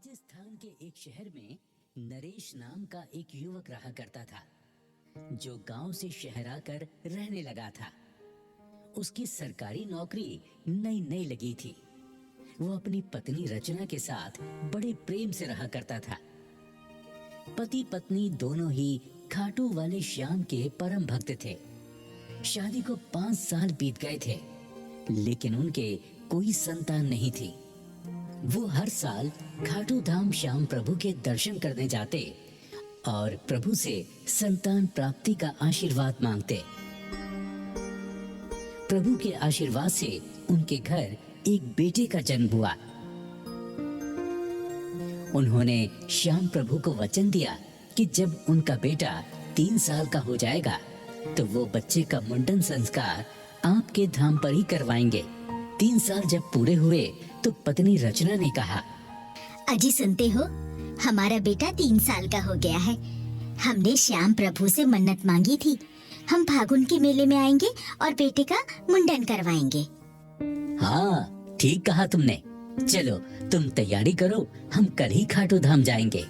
राजस्थान के एक शहर में नरेश नाम का एक युवक रहा करता था, जो गांव से शहर आकर रहने लगा था। उसकी सरकारी नौकरी नई नई लगी थी। वो अपनी पत्नी रचना के साथ बड़े प्रेम से रहा करता था। पति पत्नी दोनों ही खाटू वाले श्याम के परम भक्त थे। शादी को 5 साल बीत गए थे, लेकिन उनके कोई संतान नहीं थी। वो हर साल खाटू धाम श्याम प्रभु के दर्शन करने जाते और प्रभु से संतान प्राप्ति का आशीर्वाद मांगते। प्रभु के आशीर्वाद से उनके घर एक बेटे का जन्म हुआ। उन्होंने श्याम प्रभु को वचन दिया कि जब उनका बेटा 3 साल का हो जाएगा तो वो बच्चे का मुंडन संस्कार आपके धाम पर ही करवाएंगे। 3 साल जब पूरे हुए तो पत्नी रचना ने कहा, अजी सुनते हो, हमारा बेटा 3 साल का हो गया है। हमने श्याम प्रभु से मन्नत मांगी थी, हम फागुन के मेले में आएंगे और बेटे का मुंडन करवाएंगे। हाँ, ठीक कहा तुमने। चलो तुम तैयारी करो, हम कल ही खाटू धाम जाएंगे।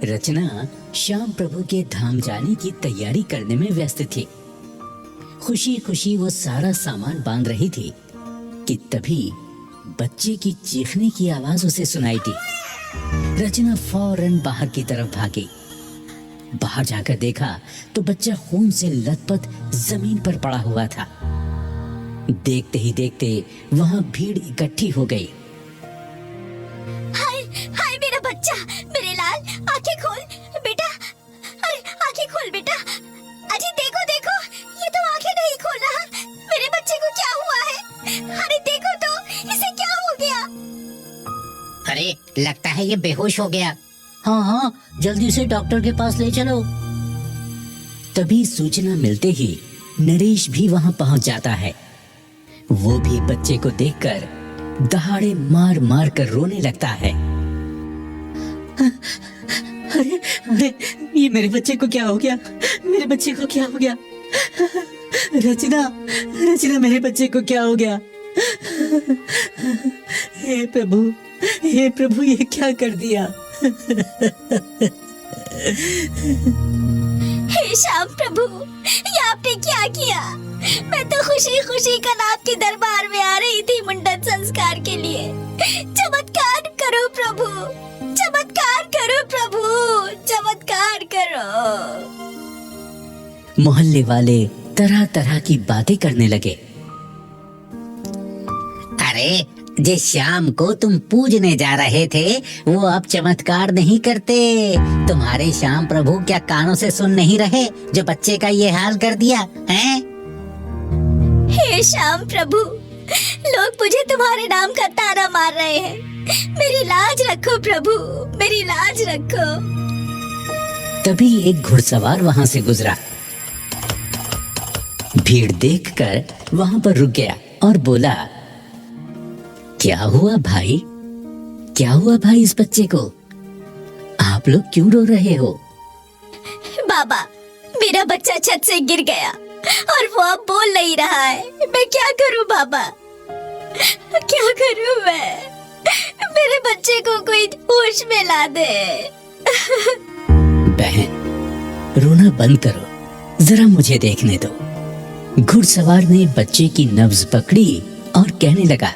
रचना श्याम प्रभु के धाम जाने की तैयारी करने में व्यस्त थी। खुशी खुशी वो सारा सामान बांध रही थी कि तभी बच्चे की चीखने की आवाज उसे सुनाई दी। रचना फौरन बाहर की तरफ भागी। बाहर जाकर देखा तो बच्चा खून से लथपथ जमीन पर पड़ा हुआ था। देखते ही देखते वहां भीड़ इकट्ठी हो गई। हाय हाय मेरा बच्चा, मेरे लाल, आंखें खोल बेटा, अरे आंखें खोल बेटा। अजी देखो देखो, ये तो आंखें नहीं खोल रहा। मेरे बच्चे को क्या हुआ है? अरे देखो तो, इसे क्या हो गया? अरे लगता है ये बेहोश हो गया। हाँ हाँ, जल्दी से डॉक्टर के पास ले चलो। तभी सूचना मिलते ही नरेश भी वहां पहुंच जाता है। वो भी बच्चे को देखकर दहाड़े मार मार कर रोने लगता है। अरे अरे, ये मेरे बच्चे को क्या हो गया? मेरे बच्चे को क्या हो गया? रचना रचना, मेरे बच्चे को क्या हो गया? हे प्रभु, ये क्या कर दिया? हे श्याम प्रभु, ये आपने क्या किया? मैं तो खुशी खुशी कल आपके दरबार में आ रही थी मुंडन संस्कार के लिए। चमत्कार करो प्रभु, चमत्कार करो प्रभु, चमत्कार करो। मोहल्ले वाले तरह तरह की बातें करने लगे। अरे जिस श्याम को तुम पूजने जा रहे थे वो अब चमत्कार नहीं करते। तुम्हारे श्याम प्रभु क्या कानों से सुन नहीं रहे जो बच्चे का ये हाल कर दिया है? हे श्याम प्रभु, लोग मुझे तुम्हारे नाम का ताना मार रहे हैं। मेरी लाज रखो प्रभु, मेरी लाज रखो। तभी एक घुड़सवार वहां से गुजरा। भीड़ देखकर वहां पर रुक गया और बोला, क्या हुआ भाई? क्या हुआ भाई इस बच्चे को? आप लोग क्यों रो रहे हो? बाबा, मेरा बच्चा छत से गिर गया और वो अब बोल नहीं रहा है। मैं क्या करूं बाबा, क्या करूं मैं? मेरे बच्चे को कोई होश में ला दे। बहन, रोना बंद करो, जरा मुझे देखने दो। घुड़सवार ने बच्चे की नब्ज पकड़ी और कहने लगा,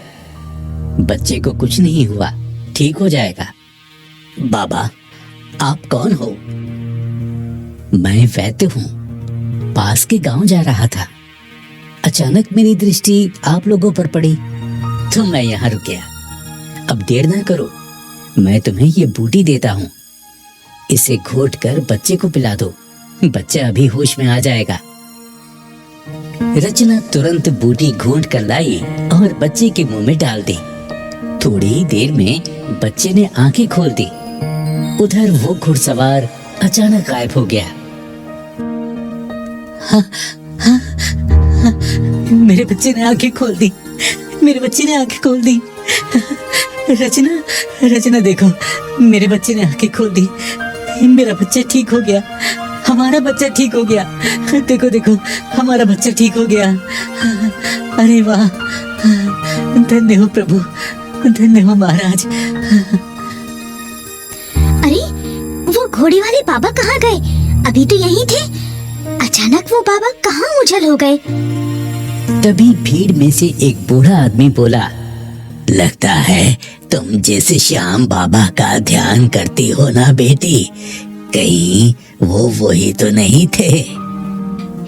बच्चे को कुछ नहीं हुआ, ठीक हो जाएगा। बाबा, आप कौन हो? मैं वैद्य हूँ, पास के गांव जा रहा था। अचानक मेरी दृष्टि आप लोगों पर पड़ी तो मैं यहाँ रुक गया। अब देर ना करो, मैं तुम्हें ये बूटी देता हूँ। इसे घोट कर बच्चे को पिला दो, बच्चा अभी होश में आ जाएगा। रचना तुरंत बूटी घोंट कर लाई और बच्चे के मुंह में डाल दी। थोड़ी ही देर में बच्चे ने आंखें खोल दी। उधर वो घुड़सवार अचानक गायब हो गया। हाँ, हाँ, हाँ, मेरे बच्चे ने आंखें खोल दी, मेरे बच्चे ने आंखें खोल दी। रचना देखो, मेरे बच्चे ने आंखें खोल दी। मेरा बच्चा ठीक हो गया, हमारा बच्चा ठीक हो गया। देखो देखो, हमारा बच्चा ठीक हो गया। अरे वाह, धन्य हो प्रभु, धन्य हो महाराज। घोड़े वाले बाबा कहाँ गए? अभी तो यहीं थे। अचानक वो बाबा कहाँ ओझल हो गए? तभी भीड़ में से एक बूढ़ा आदमी बोला, लगता है तुम जिस श्याम बाबा का ध्यान करती हो ना बेटी, कहीं वो वही तो नहीं थे?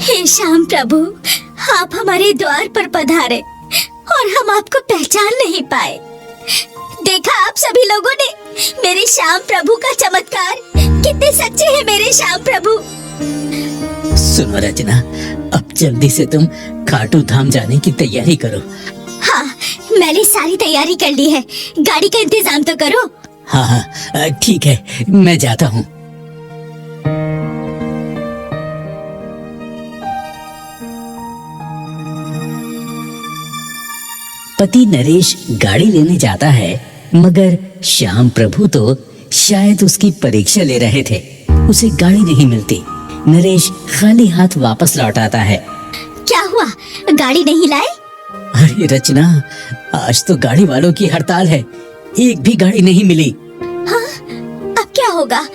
हे श्याम प्रभु, आप हमारे द्वार पर पधारे और हम आपको पहचान नहीं पाए। देखा आप सभी लोगों ने मेरे श्याम प्रभु का चमत्कार, कितने सच्चे हैं मेरे श्याम प्रभु। सुनो रचना, अब जल्दी से तुम खाटू धाम जाने की तैयारी करो। हाँ, मैंने सारी तैयारी कर ली है, गाड़ी का इंतजाम तो करो। हाँ हाँ ठीक है, मैं जाता हूँ। पति नरेश गाड़ी लेने जाता है, मगर श्याम प्रभु तो शायद उसकी परीक्षा ले रहे थे। उसे गाड़ी नहीं मिलती। नरेश खाली हाथ वापस लौट आता है। क्या हुआ, गाड़ी नहीं लाए? अरे रचना, आज तो गाड़ी वालों की हड़ताल है, एक भी गाड़ी नहीं मिली। हाँ, अब क्या होगा?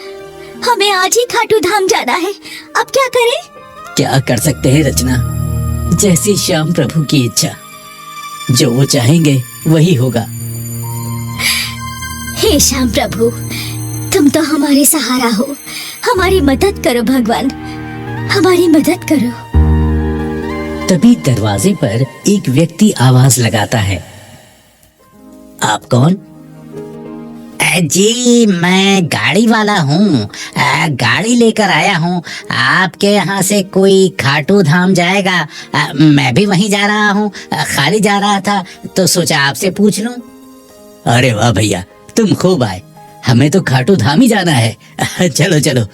हमें आज ही खाटू धाम जाना है, अब क्या करें? क्या कर सकते हैं रचना, जैसी श्याम प्रभु की इच्छा, जो वो चाहेंगे वही होगा। हे श्याम प्रभु, तुम तो हमारे सहारा हो, हमारी मदद करो भगवान, हमारी मदद करो। तभी दरवाजे पर एक व्यक्ति आवाज लगाता है, आप कौन? जी मैं गाड़ी वाला हूँ, गाड़ी लेकर आया हूँ। आपके यहाँ से कोई खाटू धाम जाएगा? मैं भी वहीं जा रहा हूँ, खाली जा रहा था तो सोचा आपसे पूछ लूं। अरे वाह भैया, तुम खूब आए, हमें तो खाटू धाम ही जाना है। चलो चलो।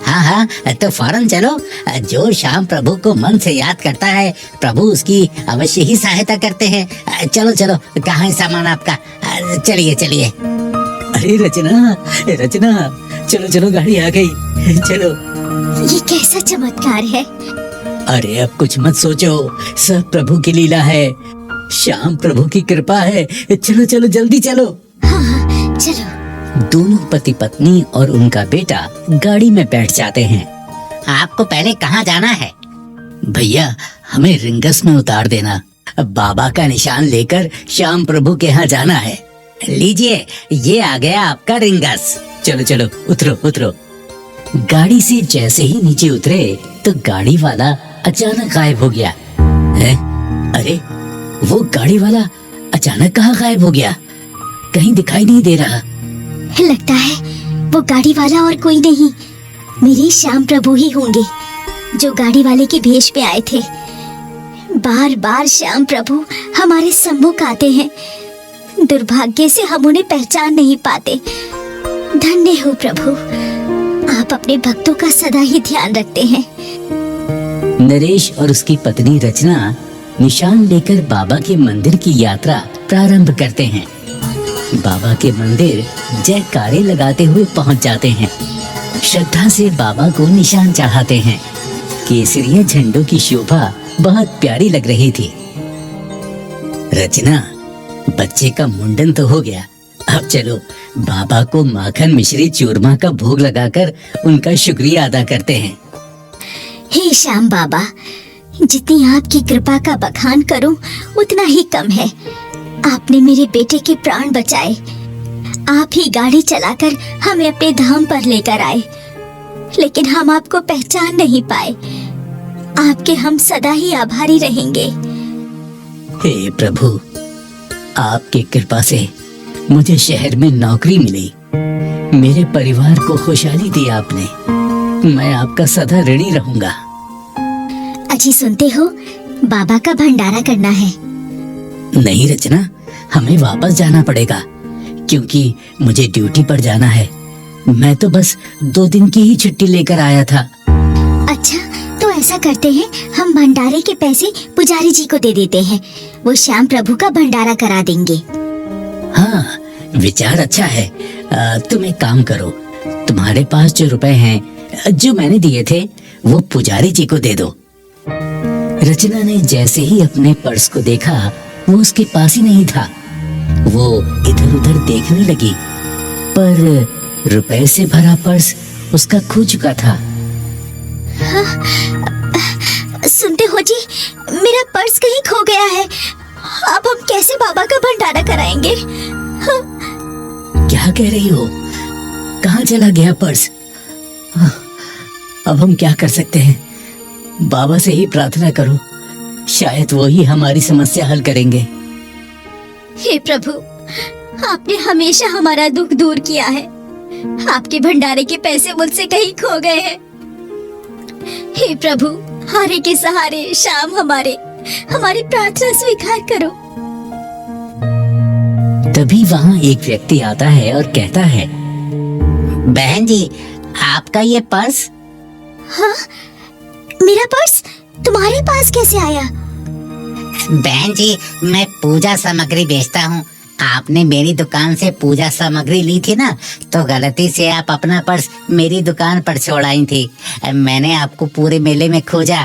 हाँ हाँ तो फौरन चलो। जो श्याम प्रभु को मन से याद करता है, प्रभु उसकी अवश्य ही सहायता करते हैं। चलो चलो, कहाँ है सामान आपका? चलिए चलिए। अरे रचना, रचना, चलो चलो, गाड़ी आ गई, चलो। ये कैसा चमत्कार है? अरे अब कुछ मत सोचो, सब प्रभु की लीला है, श्याम प्रभु की कृपा है। चलो चलो, जल्दी चलो। हाँ, चलो। दोनों पति पत्नी और उनका बेटा गाड़ी में बैठ जाते हैं। आपको पहले कहाँ जाना है? भैया, हमें रिंगस में उतार देना, बाबा का निशान लेकर श्याम प्रभु के यहाँ जाना है। लीजिए, ये आ गया आपका रिंगस। चलो चलो, उतरो उतरो। गाड़ी से जैसे ही नीचे उतरे तो गाड़ी वाला अचानक गायब हो गया। है? अरे वो गाड़ी वाला अचानक कहाँ गायब हो गया? कहीं दिखाई नहीं दे रहा। लगता है वो गाड़ी वाला और कोई नहीं, मेरे श्याम प्रभु ही होंगे, जो गाड़ी वाले के भेष में आए थे। बार बार श्याम प्रभु हमारे सम्मुख आते हैं, दुर्भाग्य से हम उन्हें पहचान नहीं पाते। धन्य हो प्रभु, आप अपने भक्तों का सदा ही ध्यान रखते हैं। नरेश और उसकी पत्नी रचना निशान लेकर बाबा के मंदिर की यात्रा प्रारंभ करते हैं। बाबा के मंदिर जयकारे लगाते हुए पहुंच जाते हैं। श्रद्धा से बाबा को निशान चढ़ाते हैं। केसरिया झंडों की शोभा बहुत प्यारी लग रही थी। रचना, बच्चे का मुंडन तो हो गया, अब चलो बाबा को माखन मिश्री चूरमा का भोग लगाकर उनका शुक्रिया अदा करते हैं। हे श्याम बाबा, जितनी आपकी कृपा का बखान करूं उतना ही कम है। आपने मेरे बेटे के प्राण बचाए, आप ही गाड़ी चलाकर हमें अपने धाम पर लेकर आए, लेकिन हम आपको पहचान नहीं पाए। आपके हम सदा ही आभारी रहेंगे। हे प्रभु, आपकी कृपा से मुझे शहर में नौकरी मिली, मेरे परिवार को खुशहाली दी आपने, मैं आपका सदा ऋणी रहूंगा। अजी सुनते हो, बाबा का भंडारा करना है। नहीं रचना, हमें वापस जाना पड़ेगा, क्योंकि मुझे ड्यूटी पर जाना है। मैं तो बस 2 दिन की ही छुट्टी लेकर आया था। अच्छा, तो ऐसा करते हैं, हम भंडारे के पैसे पुजारी जी को दे देते हैं, वो श्याम प्रभु का भंडारा करा देंगे। हाँ, विचार अच्छा है। तुम एक काम करो, तुम्हारे पास जो रुपए हैं जो मैंने दिए थे वो पुजारी जी को दे दो। रचना ने जैसे ही अपने पर्स को देखा, वो उसके पास ही नहीं था। वो इधर उधर देखने लगी, पर रुपए से भरा पर्स उसका खो चुका था। सुनते हो जी, मेरा पर्स कहीं खो गया है। अब हम कैसे बाबा का भंडारा कराएंगे? क्या कह रही हो? कहाँ चला गया पर्स? अब हम क्या कर सकते हैं? बाबा से ही प्रार्थना करो, शायद वो ही हमारी समस्या हल करेंगे। हे प्रभु, आपने हमेशा हमारा दुख दूर किया है। आपके भंडारे के पैसे मुझसे कहीं खो गए हैं। हे प्रभु, हारे के सहारे शाम हमारी प्रार्थना स्वीकार करो। तभी वहाँ एक व्यक्ति आता है और कहता है, बहन जी, आपका ये पर्स? हाँ, मेरा पर्स तुम्हारे पास कैसे आया? बहन जी, मैं पूजा सामग्री बेचता हूँ। आपने मेरी दुकान से पूजा सामग्री ली थी ना, तो गलती से आप अपना पर्स मेरी दुकान पर छोड़ आई थी। मैंने आपको पूरे मेले में खोजा।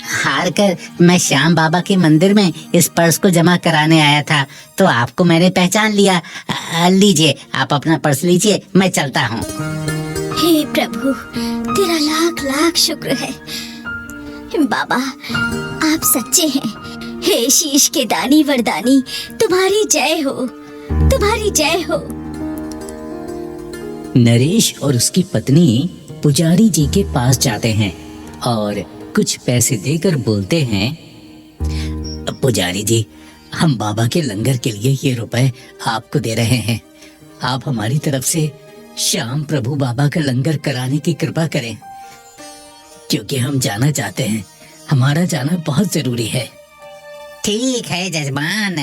हार कर मैं श्याम बाबा के मंदिर में इस पर्स को जमा कराने आया था, तो आपको मैंने पहचान लिया। लीजिए, आप अपना पर्स लीजिए, मैं चलता हूँ। हे प्रभु, तेरा लाख लाख शुक्र है। बाबा, आप सच्चे हैं। हे शीश के दानी वरदानी, तुम्हारी जय हो, तुम्हारी जय हो। नरेश और उसकी पत्नी पुजारी जी के पास जाते हैं और कुछ पैसे देकर बोलते हैं, पुजारी जी, हम बाबा के लंगर के लिए ये रुपए आपको दे रहे हैं। आप हमारी तरफ से श्याम प्रभु बाबा का लंगर कराने की कृपा करें, क्योंकि हम जाना चाहते हैं। हमारा जाना बहुत जरूरी है। ठीक है जजमान,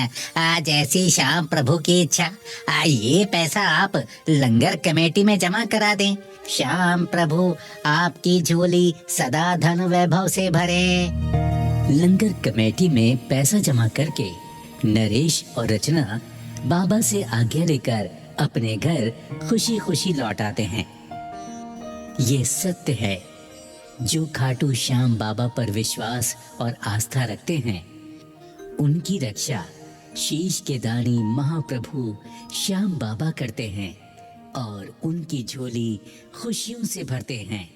जैसी श्याम प्रभु की इच्छा। ये पैसा आप लंगर कमेटी में जमा करा दें। श्याम प्रभु आपकी झोली सदा धन वैभव से भरे। लंगर कमेटी में पैसा जमा करके नरेश और रचना बाबा से आज्ञा लेकर अपने घर खुशी खुशी लौट आते हैं। ये सत्य है, जो खाटू श्याम बाबा पर विश्वास और आस्था रखते हैं, उनकी रक्षा शीश के दानी महाप्रभु श्याम बाबा करते हैं और उनकी झोली खुशियों से भरते हैं।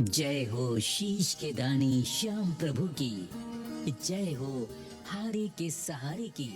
जय हो शीश के दानी श्याम प्रभु की, जय हो हारे के सहारे की।